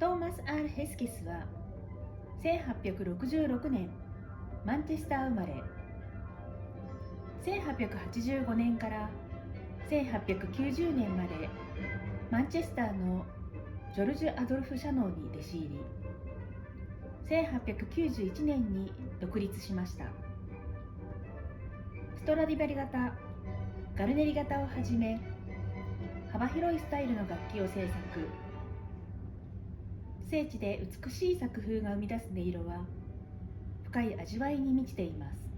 トーマス・ R・ ヘスケスは1866年マンチェスター生まれ、1885年から1890年までマンチェスターのジョルジュ・アドルフ・シャノーに弟子入り、1891年に独立しました。ストラディバリ型、ガルネリ型をはじめ幅広いスタイルの楽器を製作。精緻で美しい作風が生み出す音色は深い味わいに満ちています。